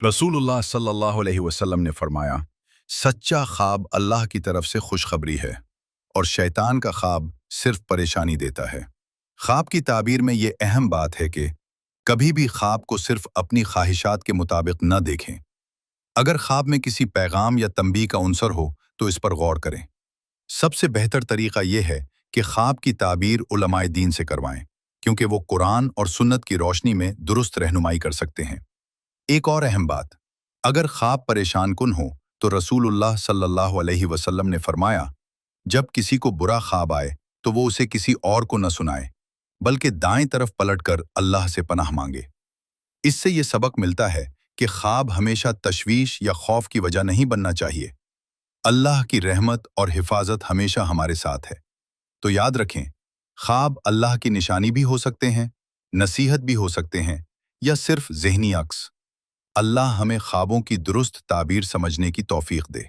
रसूलुल्लाह सल्लल्लाहु अलैहि वसल्लम ने फरमाया, सच्चा ख्वाब अल्लाह की तरफ से खुशखबरी है और शैतान का ख्वाब सिर्फ परेशानी देता है। ख्वाब की ताबीर में ये अहम बात है कि कभी भी ख्वाब को सिर्फ अपनी ख्वाहिशात के मुताबिक न देखें। अगर ख्वाब में किसी पैगाम या तंबीह का उनसर हो तो इस पर गौर करें। सबसे बेहतर तरीका यह है कि ख्वाब की ताबीर उलमाए दीन से करवाएं, क्योंकि वो कुरान और सुन्नत की रोशनी में दुरुस्त रहनुमाई कर सकते हैं। एक और अहम बात, अगर ख्वाब परेशान कुन हो तो रसूलुल्लाह सल्लल्लाहु अलैहि वसल्लम ने फरमाया, जब किसी को बुरा ख्वाब आए तो वो उसे किसी और को न सुनाए, बल्कि दाएं तरफ पलटकर अल्लाह से पनाह मांगे। इससे ये सबक मिलता है कि ख्वाब हमेशा तशवीश या खौफ की वजह नहीं बनना चाहिए। अल्लाह की रहमत और हिफाजत हमेशा हमारे साथ है। तो याद रखें, ख्वाब अल्लाह की निशानी भी हो सकते हैं, नसीहत भी हो सकते हैं, या सिर्फ ज़हनी अक्स। अल्लाह हमें ख्वाबों की दुरुस्त ताबीर समझने की तौफीक दे।